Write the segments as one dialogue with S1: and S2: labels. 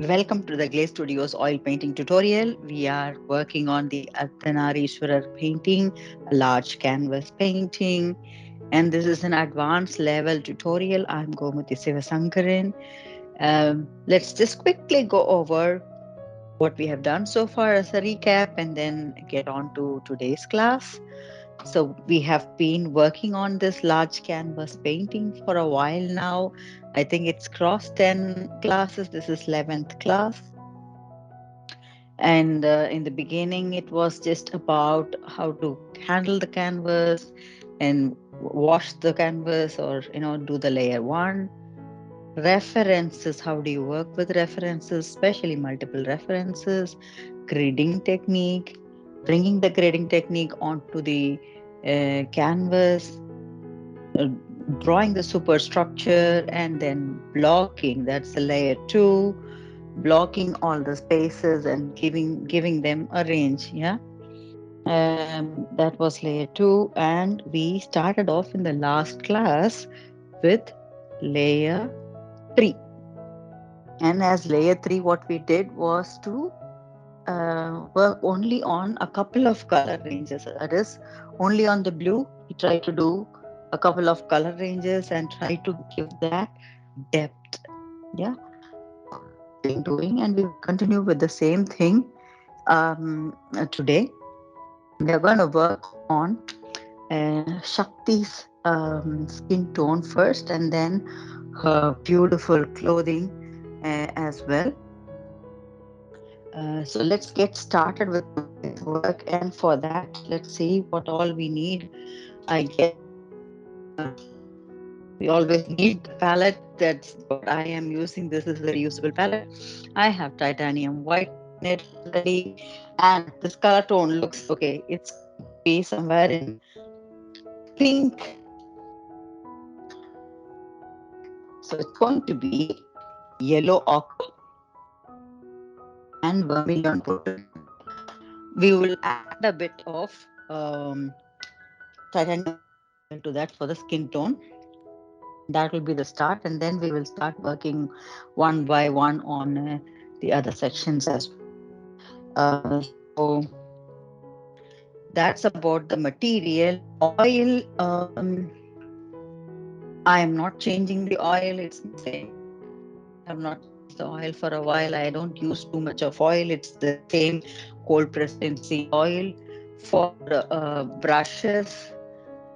S1: Welcome to the GLAC Studios oil painting tutorial. We are working on the Ardhanareeshwarar painting, a large canvas painting. And this is an advanced level tutorial. I'm Gomati Sivasankaran. Let's just quickly go over what we have done so far as a recap and then get on to today's class. So we have been working on this large canvas painting for a while now. I think it's crossed 10 classes. This is 11th class. And in the beginning, it was just about how to handle the canvas and wash the canvas or, do the layer one. References, how do you work with references, especially multiple references, grading technique, bringing the grading technique onto the canvas, uh, drawing the superstructure, and then blocking. That's the layer two, blocking all the spaces and giving them a range. Yeah, that was layer two, and we started off in the last class with layer three. And as layer three, what we did was to work only on a couple of color ranges. That is, only on the blue, we try to do a couple of color ranges and try to give that depth. Yeah, been doing, and we will continue with the same thing today. We are going to work on Shakti's skin tone first, and then her beautiful clothing as well. So let's get started with today's work, and for that, let's see what all we need. I guess we always need the palette. That's what I am using. This is a reusable palette. I have titanium white in it already, and this color tone looks okay. It's going to be somewhere in pink. So it's going to be yellow ochre and vermilion put together. We will add a bit of titanium white as well to that for the skin tone. That will be the start, and then we will start working one by one on the other sections as well. So that's about the material. Oil, I am not changing the oil, it's the same. I have not changed the oil for a while. I don't use too much of oil. It's the same cold pressed linseed oil. For brushes,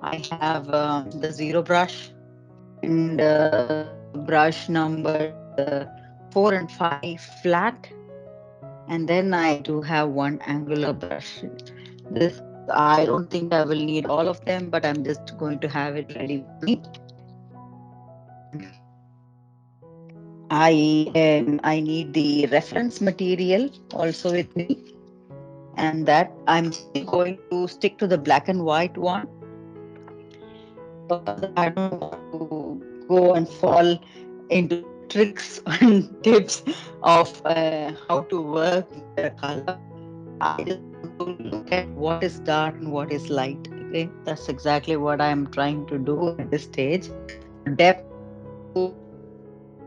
S1: I have the zero brush, and brush numbers 4 and 5 flat. And then I do have one angular brush. This, I don't think I will need all of them, but I'm just going to have it ready with me. I need the reference material also with me, and that I'm still going to stick to the black and white one because I don't want to go and fall into the tricks and tips of how to work with the color. I just want to look at what is dark and what is light. Okay, that's exactly what I'm trying to do at this stage. Depth blue.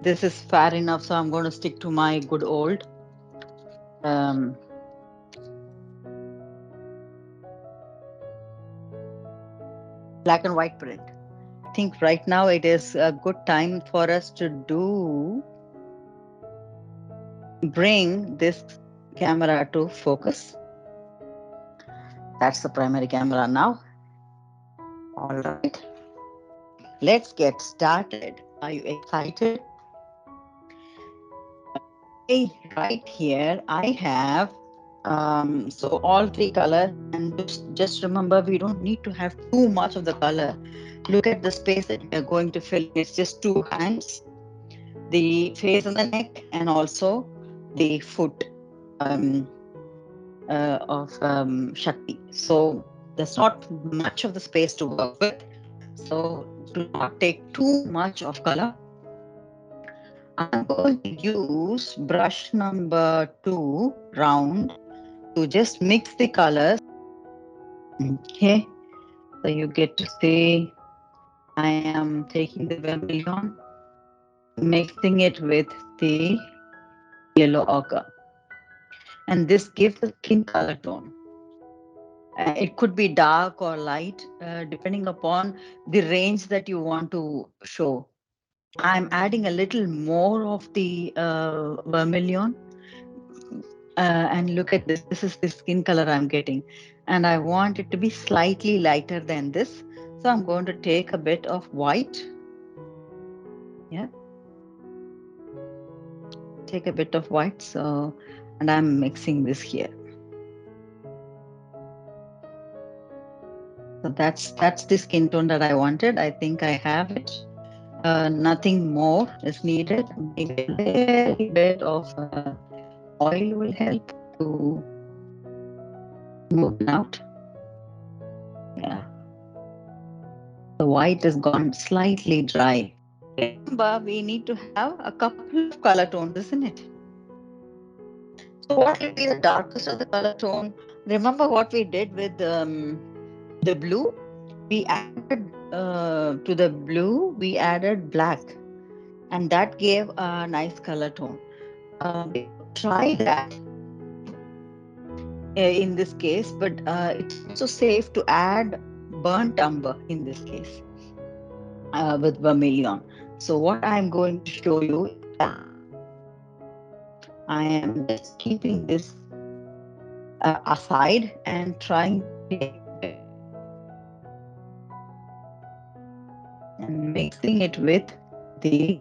S1: This is fair enough, so I'm going to stick to my good old um, black and white print. I think right now it is a good time for us to bring this camera to focus. That's the primary camera now. All right, let's get started. Are you excited? Right here, I have so all three colors, and just remember we don't need to have too much of the color. Look at the space that we are going to fill in. It's just two hands, the face and the neck, and also the foot of Shakti. So there's not much of the space to work with. So do not take too much of color. I'm going to use brush number 2 round to just mix the colors. Okay, so you get to see I am taking the vermilion, mixing it with the yellow ochre. And this gives the skin color tone. It could be dark or light, depending upon the range that you want to show. I'm adding a little more of the vermilion. And look at this. This is the skin color I'm getting. And I want it to be slightly lighter than this. So I'm going to take a bit of white. Yeah, take a bit of white. So, and I'm mixing this here. So that's the skin tone that I wanted. I think I have it. Nothing more is needed. Maybe a little bit of oil will help to smoothen out. Yeah, the white is gone slightly dry. Remember, we need to have a couple of color tones, isn't it? So, what will be the darkest of the color tone? Remember what we did with the blue? We added to the blue, we added black, and that gave a nice color tone. We could try that in this case, but it's also safe to add burnt umber in this case with vermilion. So, what I'm going to show you is that I am just keeping this aside and trying to take a bit and mixing it with the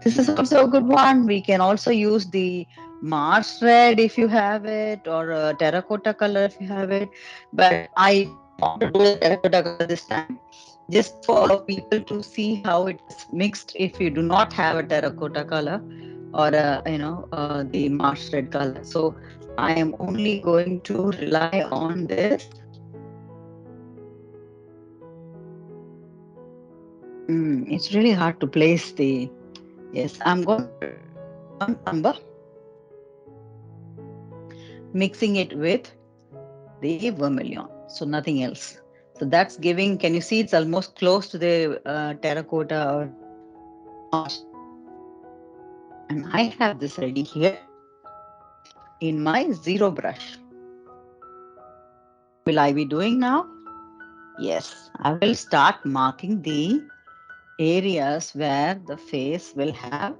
S1: this is also a good one. We can also use the Mars red if you have it, or a terracotta color if you have it. But I don't want to do the terracotta color this time, just for people to see how it is mixed if you do not have a terracotta color or the Mars red color. So I am only going to rely on this. It's really hard to place the. Yes, I'm going to burnt umber, mixing it with the vermilion. So nothing else. So that's giving. Can you see it's almost close to the terracotta or Mars? And I have this ready here in my zero brush. Will I be doing now? Yes, I will start marking the areas where the face will have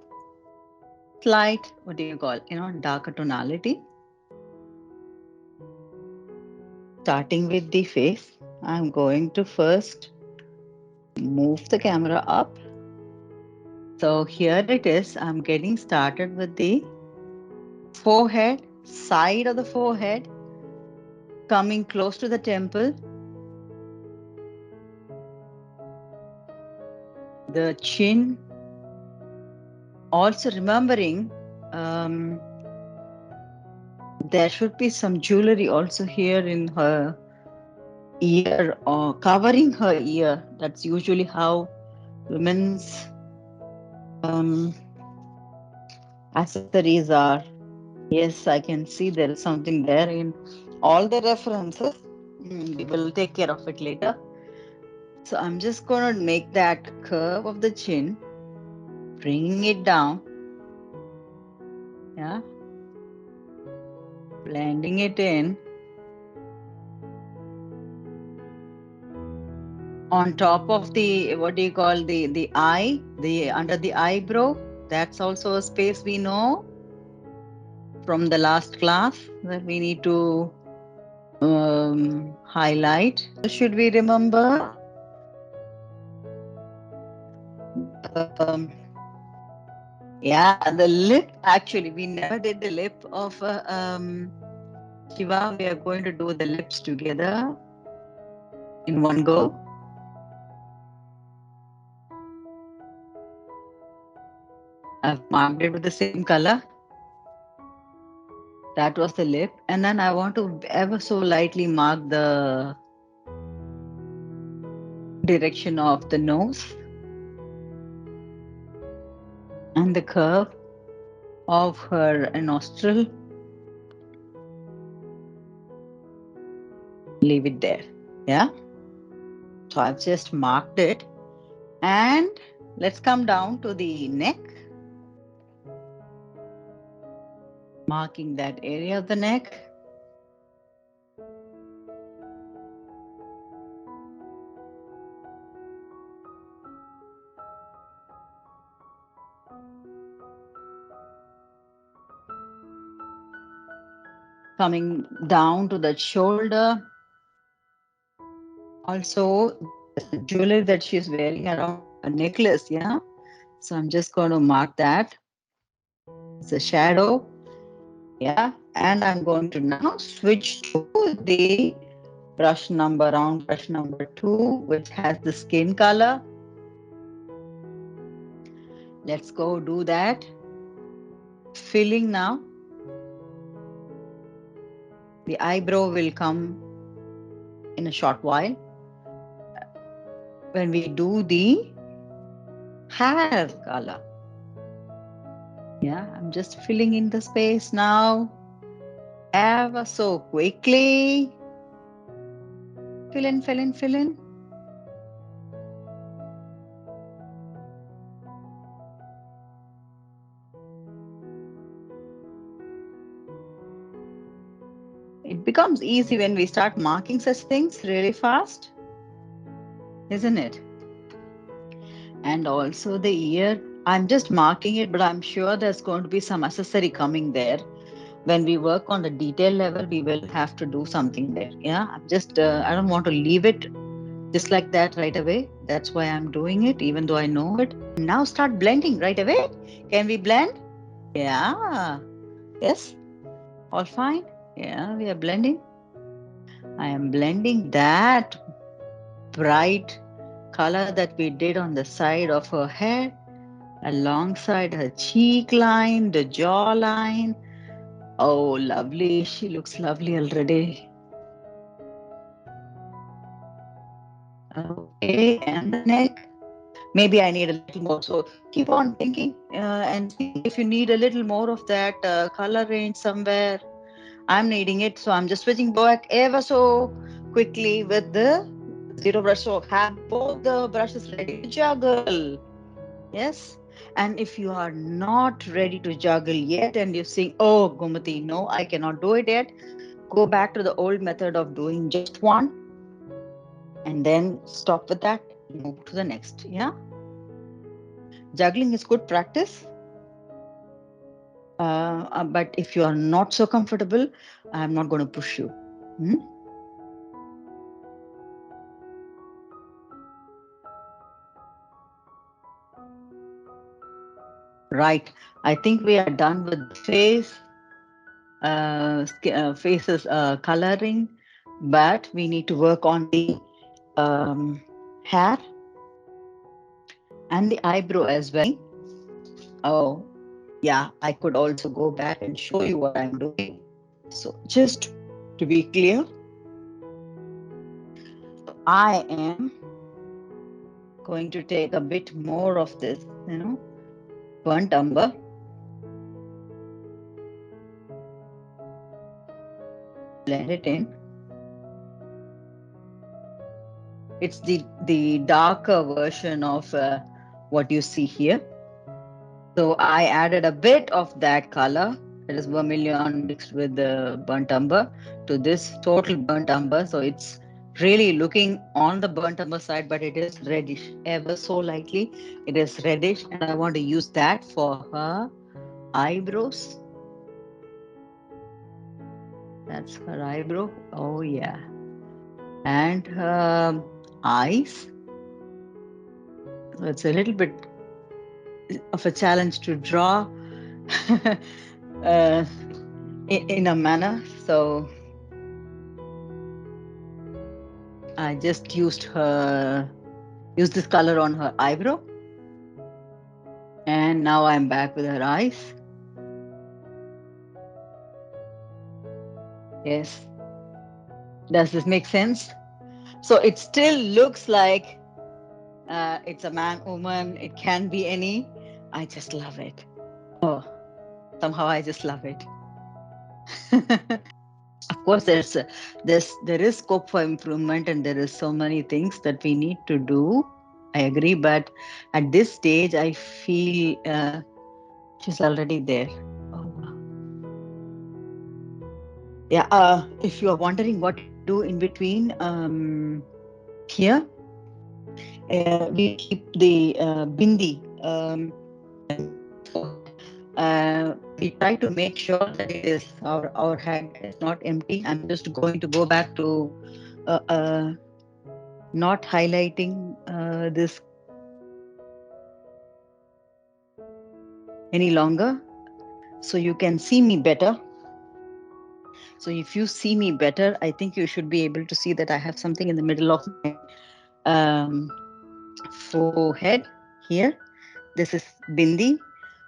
S1: slight, what do you call, darker tonality. Starting with the face, I'm going to first move the camera up. So here it is. I'm getting started with the forehead, side of the forehead, coming close to the temple, the chin. Also remembering there should be some jewelry also here in her ear or covering her ear. That's usually how women's accessories are. Yes, I can see there is something there in all the references. We will take care of it later. So I'm just going to make that curve of the chin, bringing it down. Yeah, blending it in. On top of the, what do you call, the eye, the under the eyebrow. That's also a space we know from the last class that we need to highlight. Should we remember? Um, yeah, the lip. Actually, we never did the lip of Shiva. We are going to do the lips together in one go. I've marked it with the same color. That was the lip. And then I want to ever so lightly mark the direction of the nose and the curve of her nostril. Leave it there. Yeah. So I've just marked it. And let's come down to the neck, marking that area of the neck. Coming down to the shoulder. Also, there's a jewelry that she's wearing around a necklace, yeah? So I'm just going to mark that. It's a shadow, yeah? And I'm going to now switch to the round brush number 2, which has the skin color. Let's go do that. Filling now. The eyebrow will come in a short while. When we do the hair color. Yeah, I'm just filling in the space now. Ever so quickly. Fill in, fill in, fill in. It becomes easy when we start marking such things really fast, isn't it? And also the ear, I'm just marking it, but I'm sure there's going to be some accessory coming there. When we work on the detail level, we will have to do something there. Yeah, I'm just, I don't want to leave it just like that right away. That's why I'm doing it, even though I know it. Now start blending right away. Can we blend? Yeah. Yes. All fine. Yeah, we are blending. I am blending that bright color that we did on the side of her hair alongside her cheek line, the jaw line. Oh, lovely. She looks lovely already. Okay, and the neck. Maybe I need a little more. So keep on thinking and see if you need a little more of that color range somewhere. I'm needing it. So I'm just switching back ever so quickly with the zero brush. So have both the brushes ready to juggle. Yes. And if you are not ready to juggle yet and you're saying, oh, Gomati, no, I cannot do it yet, go back to the old method of doing just one and then stop with that and move to the next. Yeah. Juggling is good practice. But if you are not so comfortable, I'm not going to push you. Hmm? Right. I think we are done with the face, faces coloring, but we need to work on the hair and the eyebrow as well. Oh, yeah, I could also go back and show you what I'm doing. So just to be clear, I am going to take a bit more of this, burnt umber. Blend it in. It's the darker version of what you see here. So I added a bit of that color, that is vermilion mixed with the burnt umber, to this total burnt umber. So it's really looking on the burnt umber side, but it is reddish, ever so lightly. It is reddish, and I want to use that for her eyebrows. That's her eyebrow. Oh yeah. And her eyes. So it's a little bit of a challenge to draw uh, in a manner. So I just used this color on her eyebrow. And now I'm back with her eyes. Yes. Does this make sense? So it still looks like it's a man, woman. It can be any. I just love it. Oh, somehow I just love it. Of course, there is scope for improvement, and there is so many things that we need to do. I agree, but at this stage, I feel she's already there. Oh, yeah. If you are wondering what we do in between, here we keep the bindi near the forehead. We try to make sure that it is our head is not empty. I'm just going to go back to uh, uh, not highlighting this any longer, so you can see me better. So if you see me better, I think you should be able to see that I have something in the middle of my um, forehead here. This is bindi.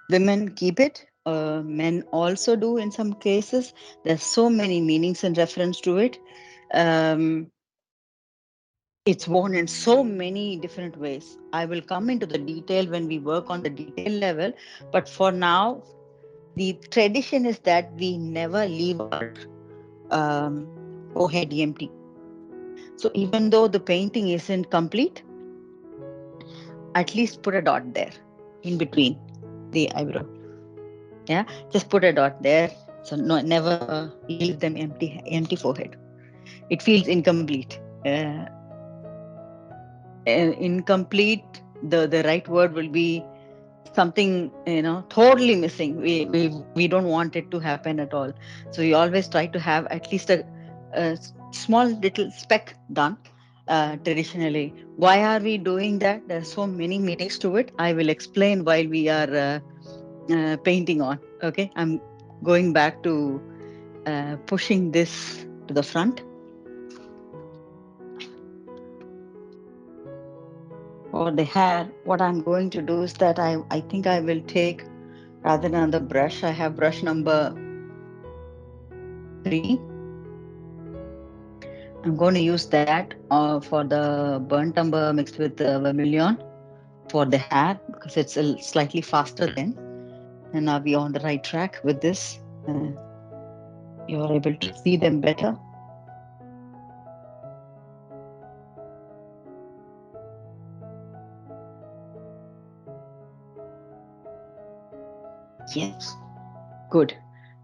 S1: Women keep it. Men also do in some cases. There's so many meanings and reference to it. Um, it's worn in so many different ways. I will come into the detail when we work on the detail level. But for now, the tradition is that we never leave our forehead empty. So even though the painting isn't complete, at least put a dot there in between the eyebrow. Yeah, just put a dot there. So no, never leave them empty forehead. It feels incomplete. Incomplete. The right word will be something, totally missing. We don't want it to happen at all. So we always try to have at least a small little speck done. Traditionally, why are we doing that? There's so many meanings to it. I will explain while we are painting on. Okay, I'm going back to pushing this to the front. For the hair, what I'm going to do is that I think I will take, rather than the brush, I have brush number 3. I'm going to use that for the burnt umber mixed with vermilion for the hair, because it's slightly faster then. And now we're on the right track with this. You're able to see them better. Yes, good.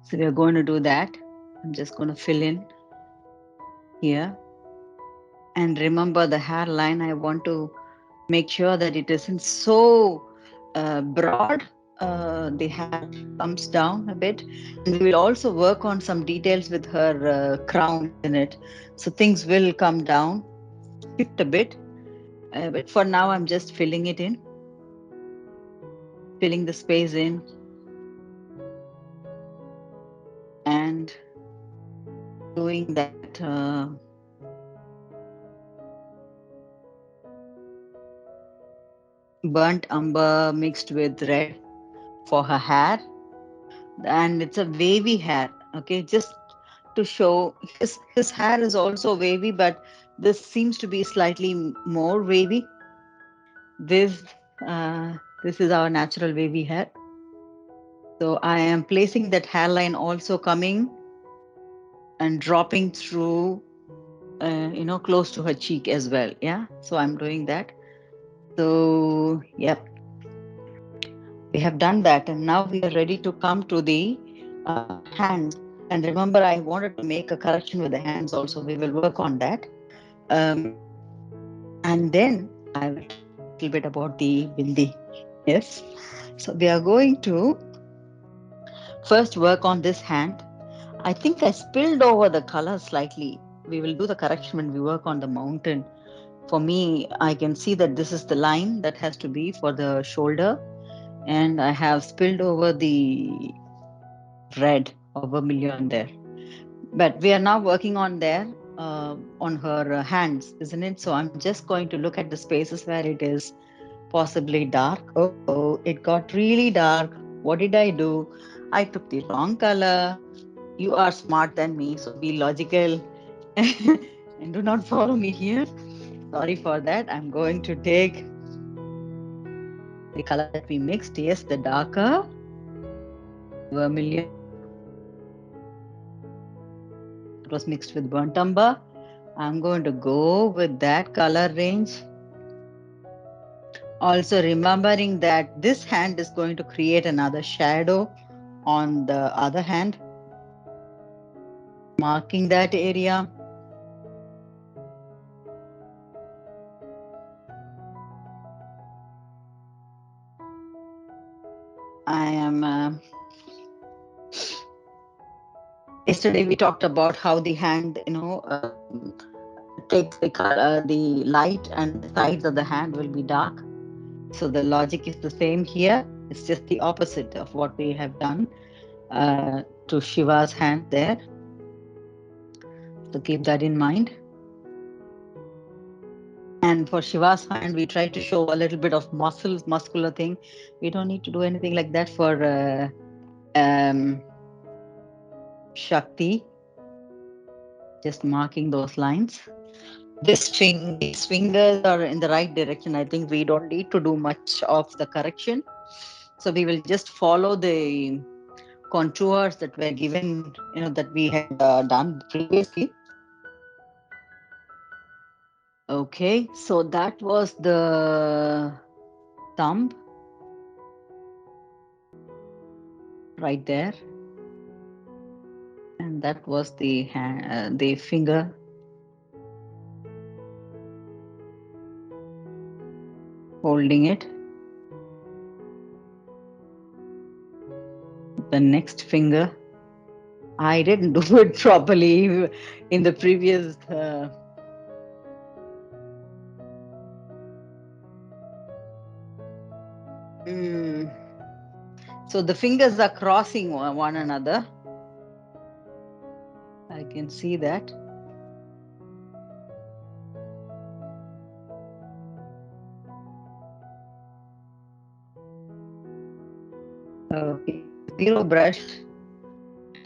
S1: So we're going to do that. I'm just going to fill in here. And remember the hairline, I want to make sure that it isn't so broad. The hair comes down a bit. And we will also work on some details with her crown, isn't it? So things will come down, shift a bit. But for now, I'm just filling it in, filling the space in, and doing that burnt umber mixed with red for her hair. And it's a wavy hair. Okay, just to show his hair is also wavy, but this seems to be slightly more wavy. This this is our natural wavy hair. So I am placing that hairline also coming and dropping through, close to her cheek as well. Yeah, so I'm doing that. So yep, we have done that, and now we are ready to come to the hands. And remember, I wanted to make a correction with the hands also. We will work on that. Um, and then I will talk a little bit about the bindi. Yes. So we are going to first work on this hand. I think I spilled over the color slightly. We will do the correction when we work on the mountain. For me, I can see that this is the line that has to be for the shoulder, and I have spilled over the red or vermilion there. But we are now working on there, on her hands, isn't it? So I'm just going to look at the spaces where it is possibly dark. Oh, it got really dark. What did I do? I took the wrong color. You are smart than me, so be logical and do not follow me here. Sorry for that. I'm going to take the color that we mixed. Yes, the darker vermilion that was mixed with burnt umber. I'm going to go with that color range Also remembering that this hand is going to create another shadow on the other hand, marking that area. I am. Yesterday we talked about how the hand, takes the color, the light, and the sides of the hand will be dark. So the logic is the same here. It's just the opposite of what we have done to Shiva's hand there. So keep that in mind. And for Shiva's hand, we try to show a little bit of muscular thing. We don't need to do anything like that for Shakti. Just marking those lines. These fingers are in the right direction. I think we don't need to do much of the correction. So we will just follow the contours that were given, that we had done previously. Okay, so that was the thumb right there, and that was the hand, the finger holding it. The next finger, I didn't do it properly in the previous. Mm, so the fingers are crossing one another. I can see that. Okay, zero brush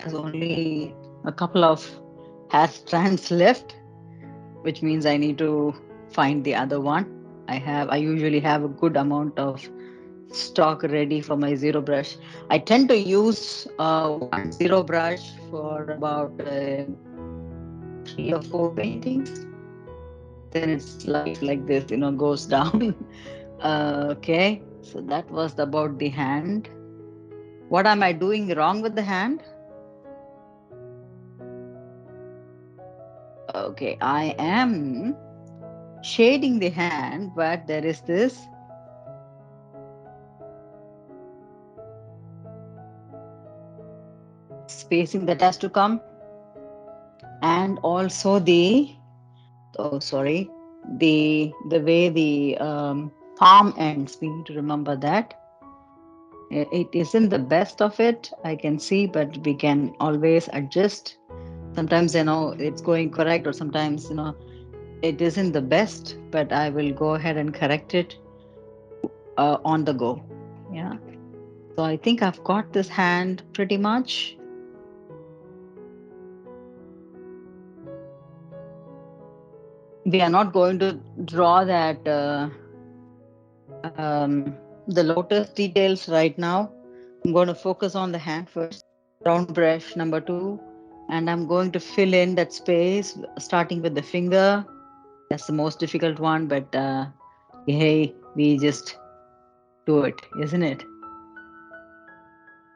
S1: has only a couple of hair strands left, which means I need to find the other one. I usually have a good amount of stock ready for my zero brush. I tend to use one zero brush for about 3 or 4 paintings. Then its life like this, goes down. Okay, so that was about the hand. What am I doing wrong with the hand? Okay, I am shading the hand, but there is this spacing that has to come, and also the way the palm ends. We need to remember that it isn't the best of it, I can see, but we can always adjust. Sometimes it's going correct, or sometimes it isn't the best, but I will go ahead and correct it on the go. Yeah. So I think I've got this hand pretty much. We are not going to draw that the lotus details right now. I'm going to focus on the hand first. Round brush number 2, and I'm going to fill in that space starting with the finger. That's the most difficult one, but hey, we just do it, isn't it?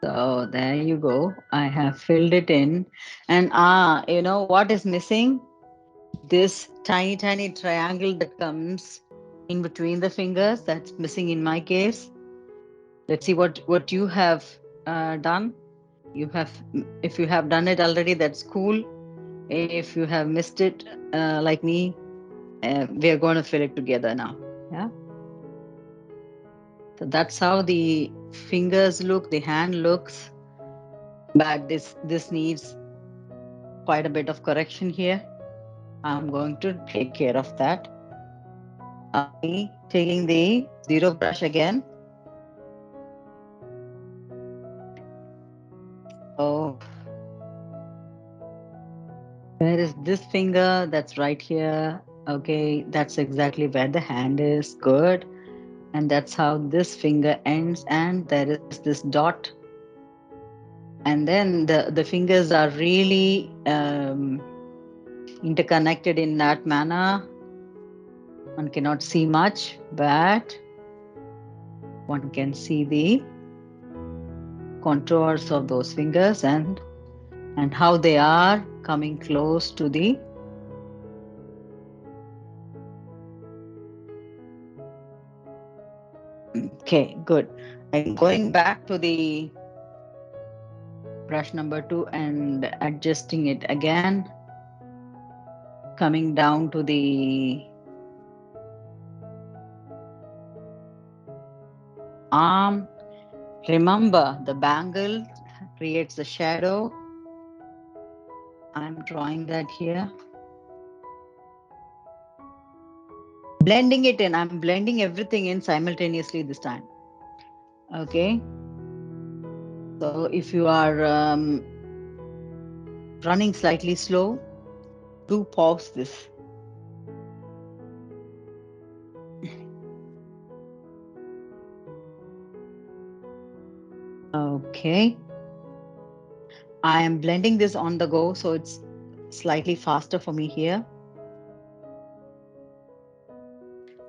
S1: So there you go. I have filled it in, and what is missing? This tiny, tiny triangle that comes in between the fingers. That's missing in my case. Let's see what you have done. If you have done it already, that's cool. If you have missed it, like me, we are going to fill it together now. Yeah. So that's how the fingers look, the hand looks, but this needs quite a bit of correction here. I'm going to take care of that. Taking the zero brush again. So where is this finger? That's right here. Okay, that's exactly where the hand is. Good. And that's how this finger ends, and there is this dot. And then the fingers are really interconnected in that manner. One cannot see much, but one can see the contours of those fingers and how they are coming close to the. Okay, good. I'm going back to the brush number 2 and adjusting it again, coming down to the arm. Remember, the bangle creates a shadow. I'm drawing that here. Blending it in. I'm blending everything in simultaneously this time. Okay. So if you are running slightly slow, do pause this. Okay. I am blending this on the go, so it's slightly faster for me here.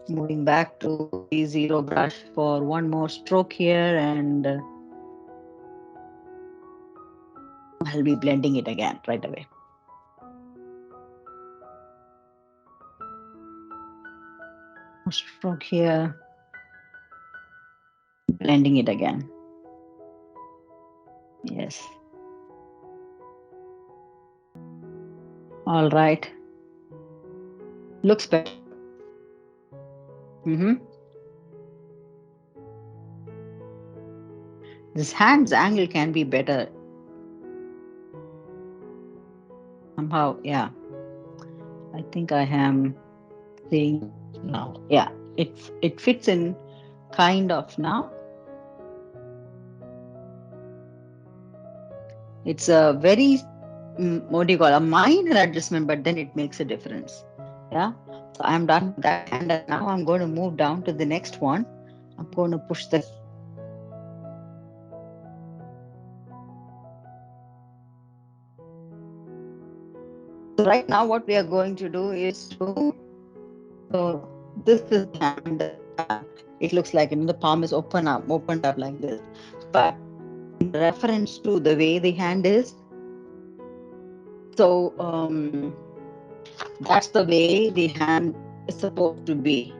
S1: Moving back to the zero brush for one more stroke here, and I'll be blending it again right away. Stroke here, blending it again. Yes. All right. Looks better. This hand's angle can be better. Somehow, yeah. I think I am seeing now. Yeah, it fits in kind of now. It's a very, what do you call, a minor adjustment, but then it makes a difference. Yeah. So I'm done with that hand, and now I'm going to move down to the next one. I'm going to push the. So right now, what we are going to do is to. So this is the hand. It looks like the palm is opened up like this, but in reference to the way the hand is. So that's the way the hand is supposed to be,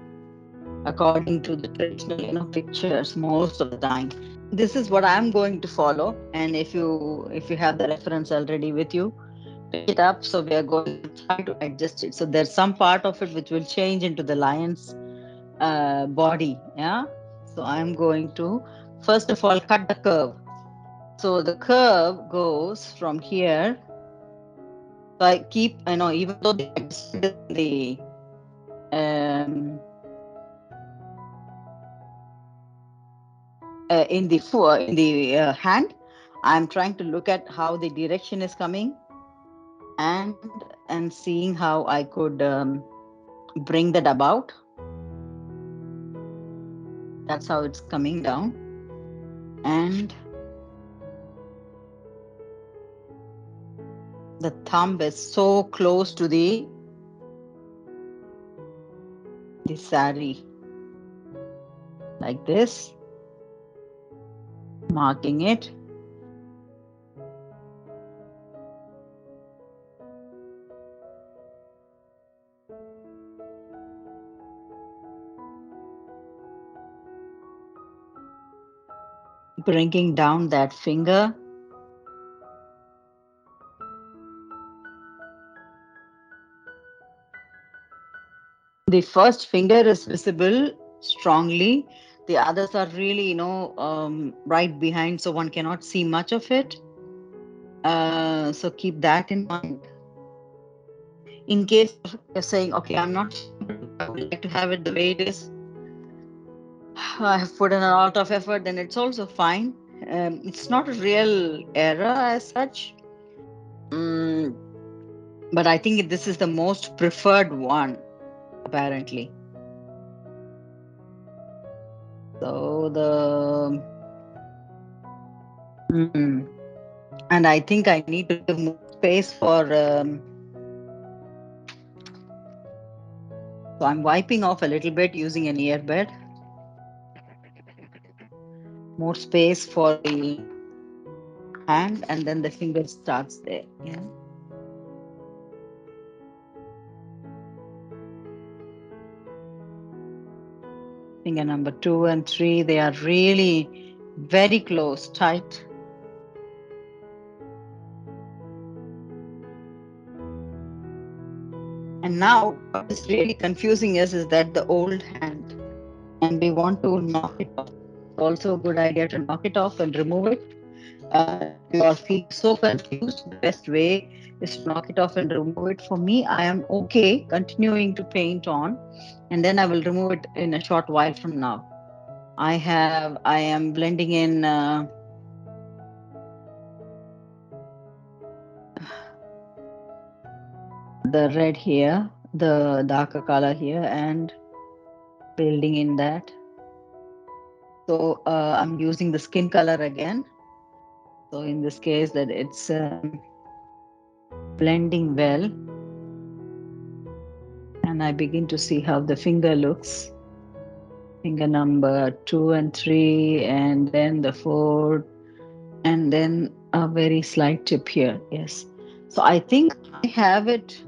S1: according to the traditional pictures most of the time. This is what I'm going to follow, and if you have the reference already with you, pick it up. So we are going to try to adjust it. So there's some part of it which will change into the lion's body. Yeah. So I'm going to first of all cut the curve. So the curve goes from here. So I keep, even though they adjusted um, in the hand, I'm trying to look at how the direction is coming, and seeing how I could bring that about. That's how it's coming down, and the thumb is so close to the sari, like this, marking it. Bringing down that finger. The first finger is visible strongly. The others are really, right behind, so one cannot see much of it. So keep that in mind. In case you're saying, okay, I'm not sure, but I would like to have it the way it is. I have put in a lot of effort, then it's also fine. It's not a real error as such. Mm, but I think this is the most preferred one, apparently. So and I think I need to give more space for. So I'm wiping off a little bit using an earbud. more space for the hand, and then the finger starts there. Yeah. Finger number 2 and 3, they are really very close, tight. And now, what is really confusing is that the old hand, and we want to knock it off. It's also a good idea to knock it off and remove it. If you all feel so confused, the best way is to knock it off and remove it. For me, I am okay continuing to paint on, and then I will remove it in a short while from now. I am blending in the red here, the darker color here, and building in that. So I'm using the skin color again. So in this case, that it's blending well, and I begin to see how the finger looks. Finger number 2 and 3, and then the 4, and then a very slight tip here. Yes. So I think I have it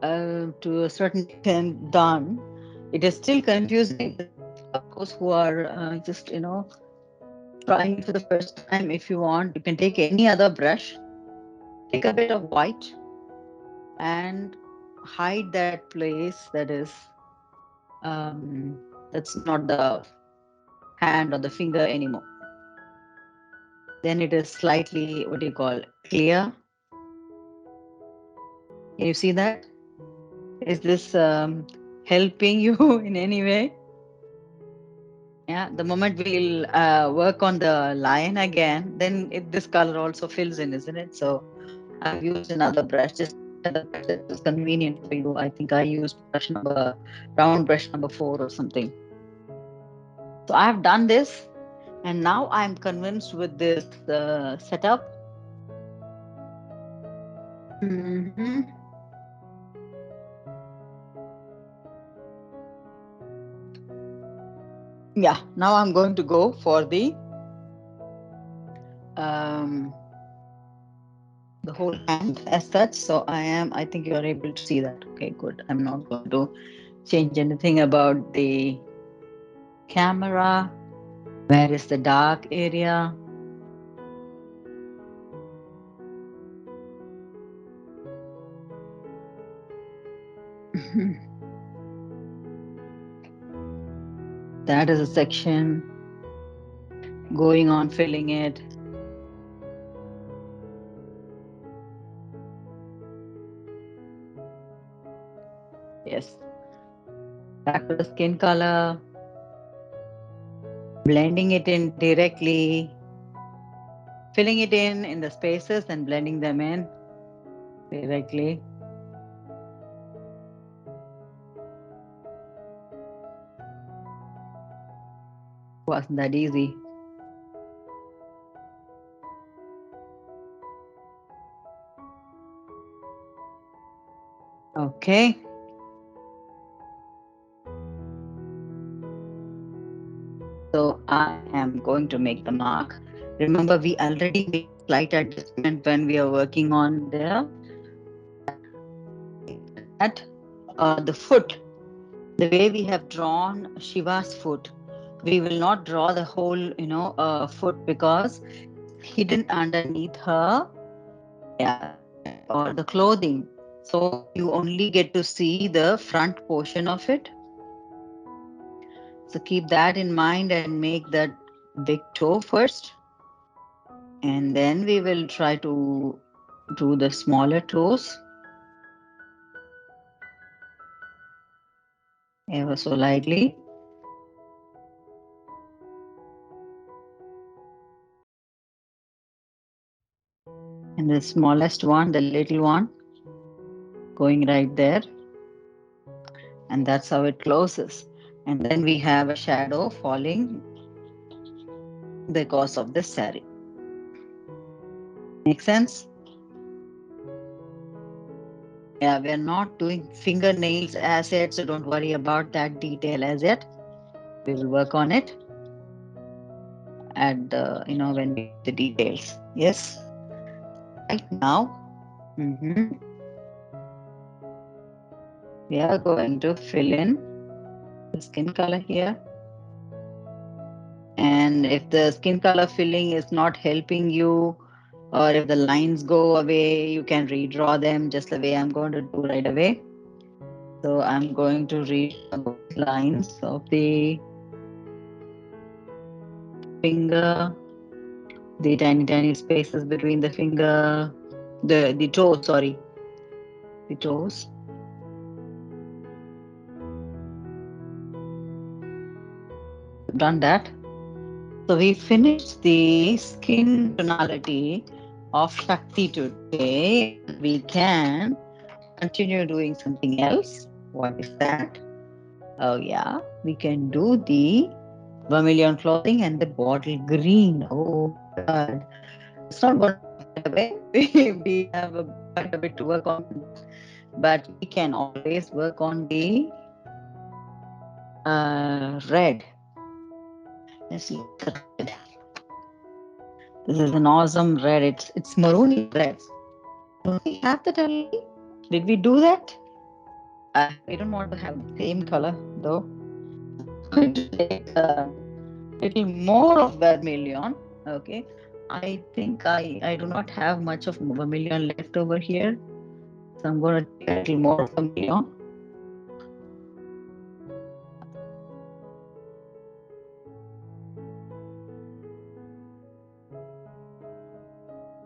S1: to a certain extent done. It is still confusing for those who are just, trying it for the first time. If you want, you can take any other brush, take a bit of white, and hide that place that is that's not the hand or the finger anymore. Then it is slightly, what do you call, clear. Can you see that? Is this helping you in any way? Yeah, the moment we'll work on the line again, then this color also fills in, isn't it? So I've used another brush, just any other brush that is convenient for you. I think I used round brush number 4 or something. So I've done this, and now I'm convinced with this setup. hmm Yeah, now I'm going to go for um, the whole hand as such. So I think you are able to see that. Okay, good. I'm not going to change anything about the camera. Where is the dark area? That is a section going on filling it. Yes. Back to the skin color. Blending it in directly. Filling it in the spaces and blending them in directly. Wasn't that easy? Okay. So I am going to make the mark. Remember, we already made a slight adjustment when we are working on that the foot. The way we have drawn Shiva's foot, we will not draw the whole, foot, because it's hidden underneath her, yeah, or the clothing. So you only get to see the front portion of it. So keep that in mind and make that big toe first. And then we will try to do the smaller toes ever so lightly. And the smallest one, the little one, going right there. And that's how it closes. And then we have a shadow falling because of the sari. Make sense? Yeah, we're not doing fingernails as yet, so don't worry about that detail as yet. We will work on it. at the, when we do the details. Yes. So right now, mhm, we are going to fill in the skin color here. And if the skin color filling is not helping you, or if the lines go away, you can redraw them just the way I'm going to do right away. So I'm going to redraw those lines of the finger, the tiny, tiny spaces between the finger, the toes, sorry, the toes. Done that. So we finished the skin tonality of Shakti today, and we can continue doing something else. What is that? Oh, yeah, we can do the vermilion clothing and the bottle green. Oh my God. It's not going to come right away. We have quite a bit to work on that, but we can always work on the red. Let's look at the red. This is an awesome red. It's maroony red. Don't we have that already? Did we do that? We don't want to have the same color though. I'm going to take a little more of vermilion. Okay. I think I do not have much of vermilion left over here. So I'm going to take a little more of vermilion.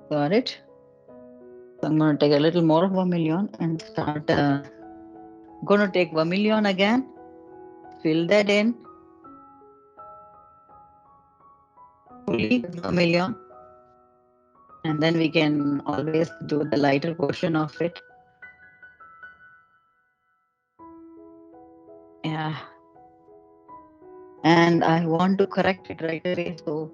S1: Got it. So I'm going to take a little more of vermilion and start. Going to take vermilion again. Fill that in fully with vermilion. And then we can always do the lighter portion of it. Yeah. And I want to correct it right away. So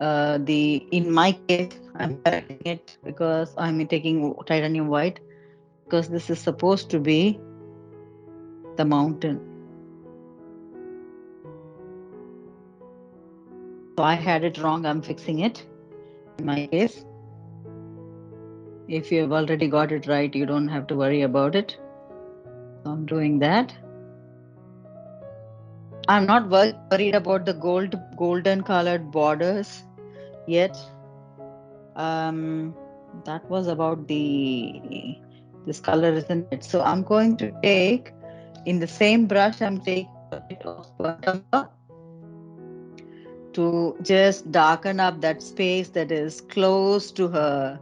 S1: in my case, I'm correcting it because I'm taking titanium white, because this is supposed to be the mountain. So I had it wrong. I'm fixing it in my case. If you've already got it right, you don't have to worry about it. So I'm doing that. I'm not worried about the golden colored borders yet. That was about this color, isn't it? So I'm going to take, in the same brush, I'm taking a bit of burnt umber to just darken up that space that is close to her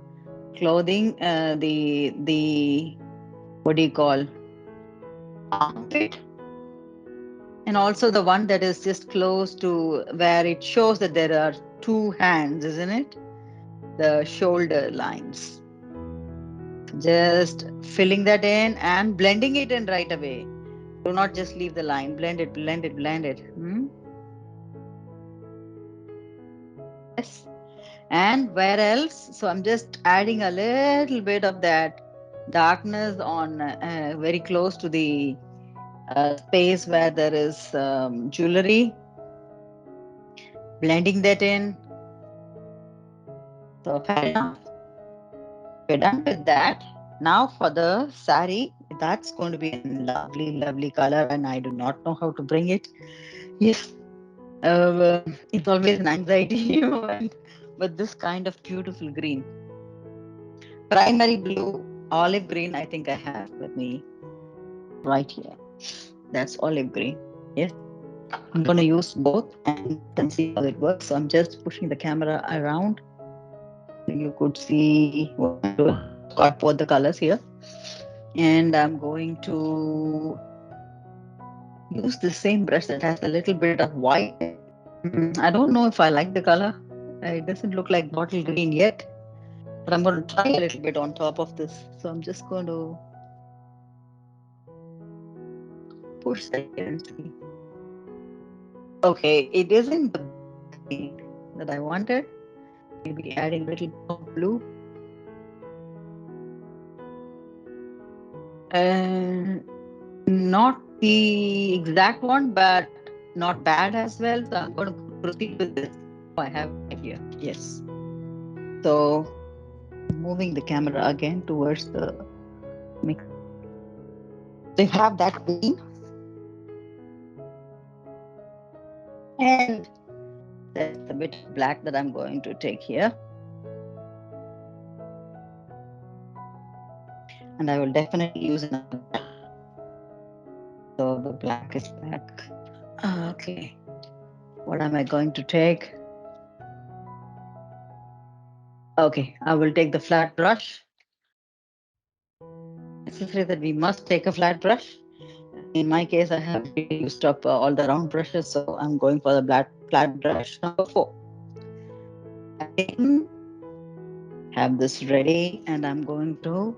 S1: clothing, the what do you call, armpit, and also the one that is just close to where it shows that there are two hands, isn't it? The shoulder lines. Just filling that in and blending it in right away. Do not just leave the line. Blend it, blend it, blend it. Yes. And where else? So I'm just adding a little bit of that darkness on very close to the space where there is jewelry. Blending that in. So fair enough. We're done with that. Now for the sari, that's going to be a lovely, lovely color, and I do not know how to bring it. Yes, it's always an anxiety moment. But this kind of beautiful green, primary blue, olive green, I think I have with me right here. That's olive green. Yes, I'm going to use both and see how it works. So I'm just pushing the camera around so you could see what I'm doing. I've got both the colors here. And I'm going to use the same brush that has a little bit of white in it. I don't know if I like the color. It doesn't look like bottle green yet, but I'm going to try a little bit on top of this. So I'm just going to push that here and see. Okay, it isn't the green that I wanted. Maybe adding a little bit of blue. And not the exact one, but not bad as well. So I'm going to proceed with this. Oh, I have it right here. Yes. So moving the camera again towards the mixing. So you have that green and there's a bit of black that I'm going to take here. And I will definitely use another brush. So the black is black. Okay. What am I going to take? Okay, I will take the flat brush. It's necessary that we must take a flat brush. In my case, I have really used up all the round brushes, so I'm going for the flat brush number 4. Again, have this ready, and I'm going to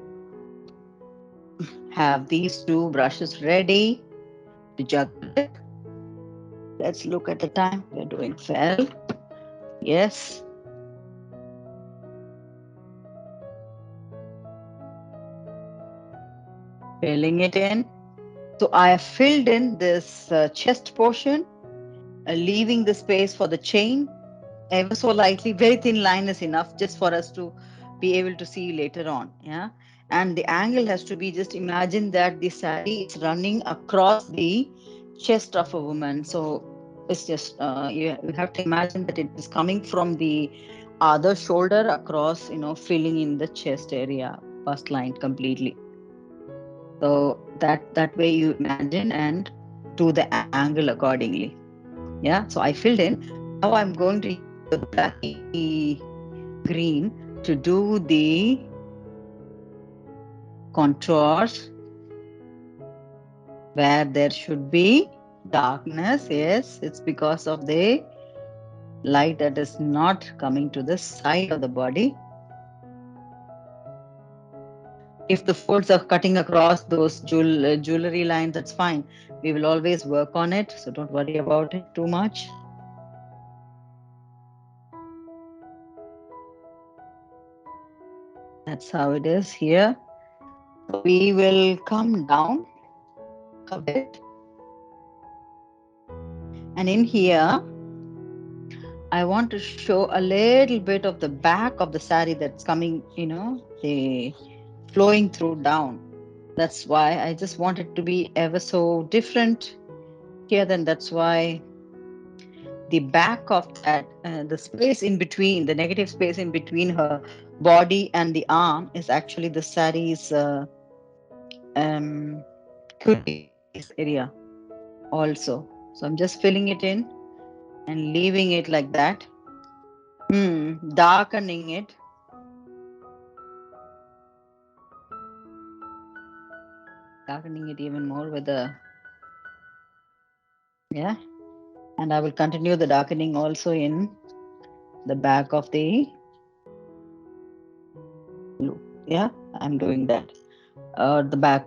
S1: have these two brushes ready to juggle it. Let's look at the time. We're doing well. Yes. Filling it in. So I have filled in this chest portion, leaving the space for the chain ever so lightly. Very thin line is enough just for us to be able to see later on. Yeah. And the angle has to be, just imagine that the sari is running across the chest of a woman. So it's just, you have to imagine that it is coming from the other shoulder across, filling in the chest area, bust line completely. So that way you imagine and do the angle accordingly. Yeah. So I filled in. Now I'm going to use the blacky green to do the contours where there should be darkness. Yes, it's because of the light that is not coming to the side of the body. If the folds are cutting across those jewelry lines, that's fine. We will always work on it, so don't worry about it too much. That's how it is here. So we will come down a bit. And in here, I want to show a little bit of the back of the sari that's coming, the flowing through down. That's why I just want it to be ever so different here. Then that's why the back of that, the space in between, the negative space in between her body and the arm is actually the sari's um, cutis area also. So I'm just filling it in and leaving it like that. Darkening it. Darkening it even more with the, yeah. And I will continue the darkening also in the back of the loop. Yeah, I'm doing that. The back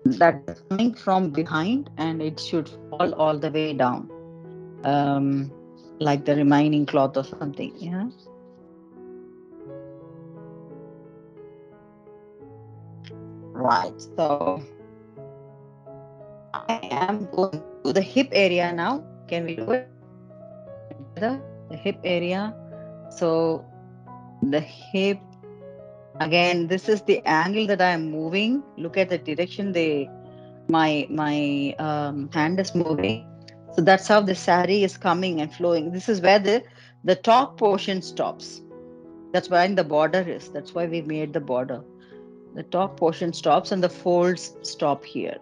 S1: that is coming from behind and it should fall all the way down. Um, like the remaining cloth or something. Yeah. Right. So I am going to the hip area now. Can we do it together? The hip area. So the hip, again, this is the angle that I am moving. Look at the direction my hand is moving. So that's how the sari is coming and flowing. This is where the top portion stops. That's why the border is. That's why we made the border. The top portion stops and the folds stop here.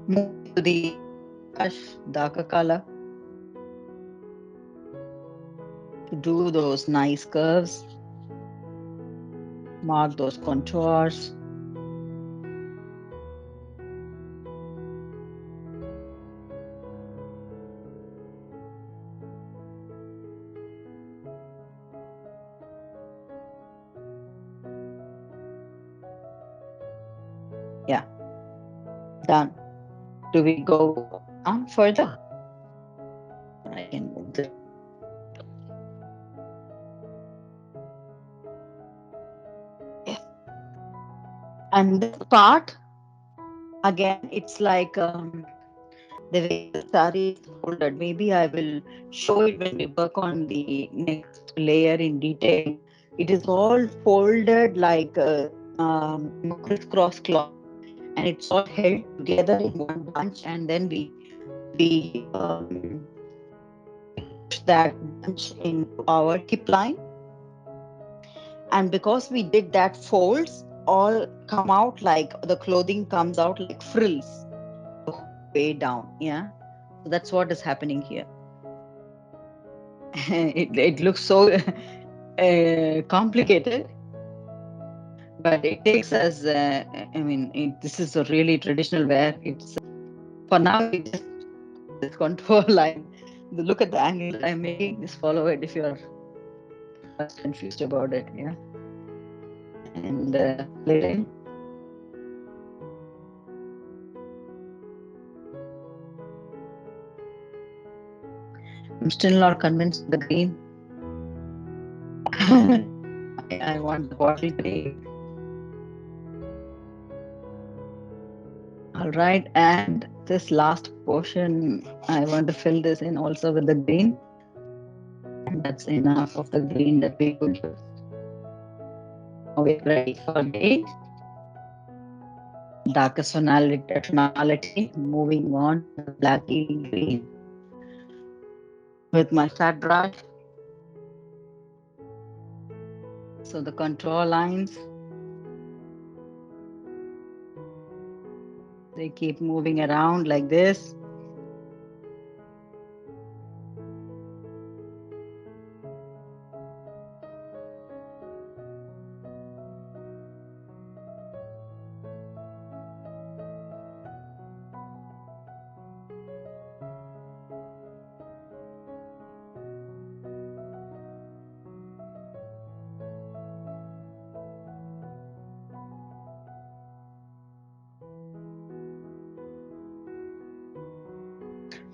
S1: Moving to the brush, darker color, to do those nice curves, mark those contours. Yeah, done. Do we go down further? Or I can move this. Yes. And this part, again, it's like the way the sari is folded. Maybe I will show it when we work on the next layer in detail. It is all folded like crisscross cloth, and it's all held together in one bunch, and then we we push that bunch into our hip line, and because we did that, folds all come out, like the clothing comes out like frills the whole way down. Yeah, so that's what is happening here. It looks so complicated, but it takes us. This is a really traditional wear. It's for now. You just follow this contour line. Look at the angle that I'm making. Just follow it if you're much confused about it. Yeah, and pull it in. I'm still not convinced of the green. I want the bottle green. All right, and this last portion, I want to fill this in also with the green, and that's enough of the green that we could use. Now we are ready for the darkest tonality. Moving on to the blacky green with my flat brush. So the contour lines, they keep moving around like this.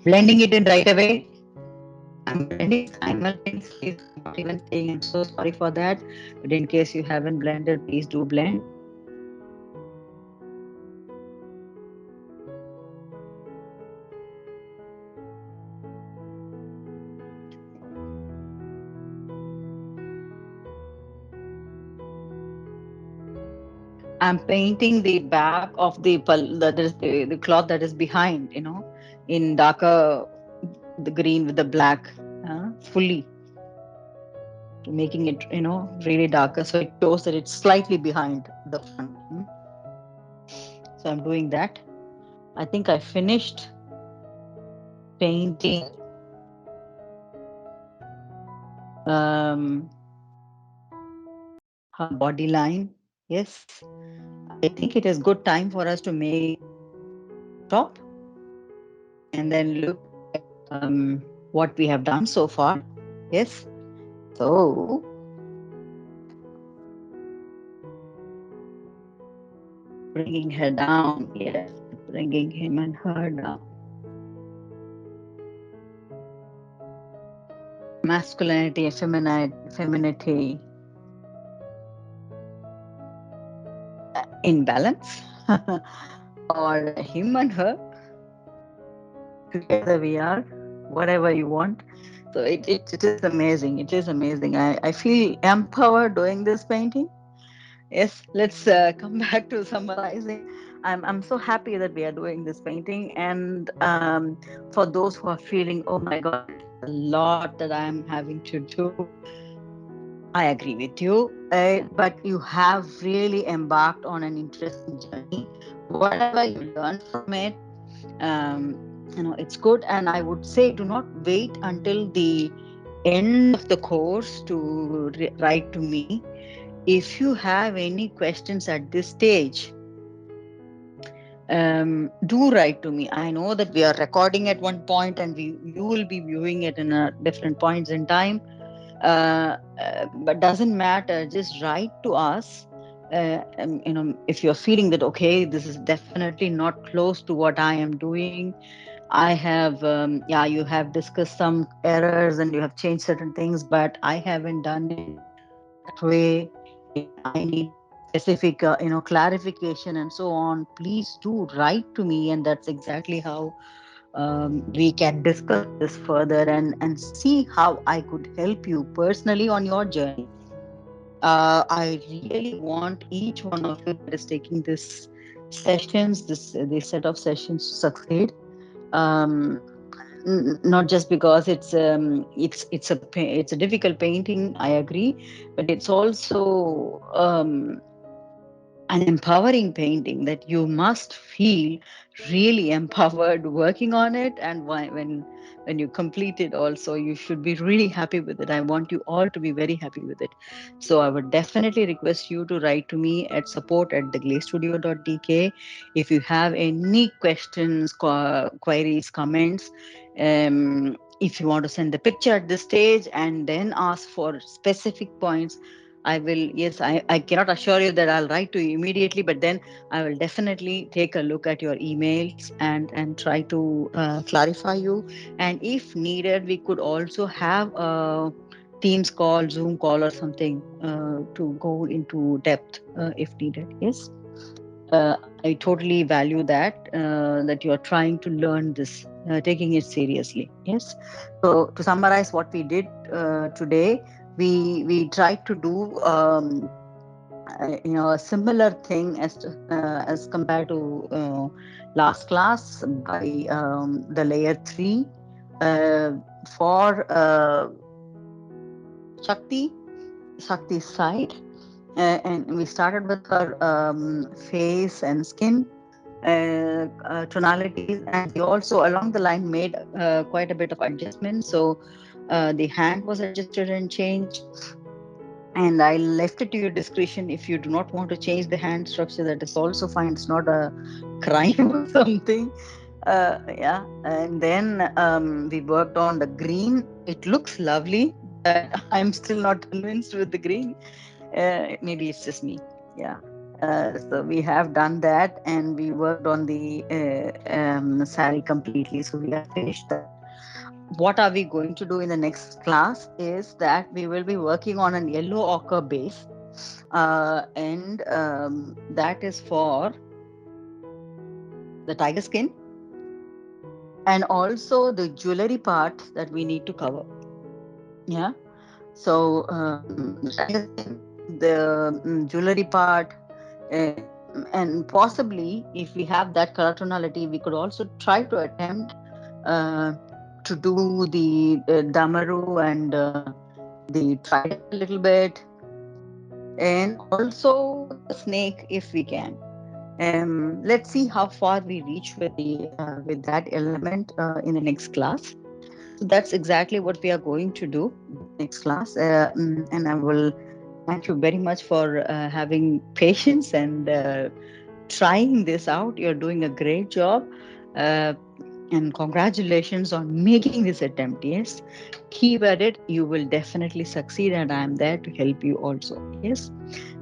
S1: Blending it in right away. I'm blending simultaneously, so I'm not even saying I'm so sorry for that. But in case you haven't blended, please do blend. I'm painting the back of that is the cloth that is behind, in darker the green with the black, fully making it, really darker. So it shows that it's slightly behind the front. So I'm doing that. I think I finished painting um, her body line. Yes, I think it is good time for us to make top and then look at what we have done so far. Yes. So bringing her down. Yes, bringing him and her down. Masculinity, femininity in balance, or him and her together we are, whatever you want. So it is amazing. It is amazing. I feel empowered doing this painting. Yes, let's come back to summarizing. I'm so happy that we are doing this painting, and for those who are feeling, oh my God, it is a lot that I am having to do. I agree with you, but you have really embarked on an interesting journey. Whatever you learn from it, um, it's good. And I would say, do not wait until the end of the course to write to me. If you have any questions at this stage, do write to me. I know that we are recording at one point, and you will be viewing it in a different points in time. But doesn't matter. Just write to us. If you're feeling that okay, this is definitely not close to what I am doing. I have, yeah, you have discussed some errors and you have changed certain things, but I haven't done it that way. I need specific, clarification and so on. Please do write to me, and that's exactly how We can discuss this further and see how I could help you personally on your journey. I really want each one of you that is taking this set of sessions to succeed. Um, Not just because it's a difficult painting. I agree, but it's also an empowering painting that you must feel really empowered working on it. And when you complete it also, you should be really happy with it. I want you all to be very happy with it. So I would definitely request you to write to me at support@theglazestudio.dk if you have any questions, queries, comments. If you want to send the picture at this stage and then ask for specific points, I will, yes, I cannot assure you that I'll write to you immediately, but then I will definitely take a look at your emails and try to clarify you. And if needed, we could also have a Teams call, Zoom call, or something to go into depth if needed. Yes. I totally value that you are trying to learn this, taking it seriously. Yes. So to summarize what we did today, we tried to do a similar thing as compared to last class by the layer three uh, for Shakti Shakti's side, and we started with her face and skin tonalities, and we also along the line made quite a bit of adjustments. So the hand was adjusted and changed, and I left it to your discretion. If you do not want to change the hand structure, that is also fine. It's not a crime or something. Yeah, and then we worked on the green. It looks lovely, but I'm still not convinced with the green. Maybe it's just me. Yeah. So we have done that, and we worked on the sari completely. So we have finished that. What are we going to do in the next class is that we will be working on an yellow ochre base, and that is for the tiger skin, and also the jewelry part that we need to cover. Yeah. So the tiger skin, the jewelry part, and possibly if we have that color tonality, we could also try to attempt uh, to do the damaru and the trident a little bit, and also the snake if we can. Let's see how far we reach with that element in the next class. So that's exactly what we are going to do in the next class, and I will thank you very much for having patience and trying this out. You're doing a great job. Uh, and congratulations on making this attempt. Yes, keep at it. You will definitely succeed, and I'm there to help you also. Yes,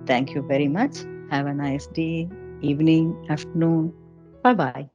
S1: thank you very much. Have a nice day, evening, afternoon. Bye bye.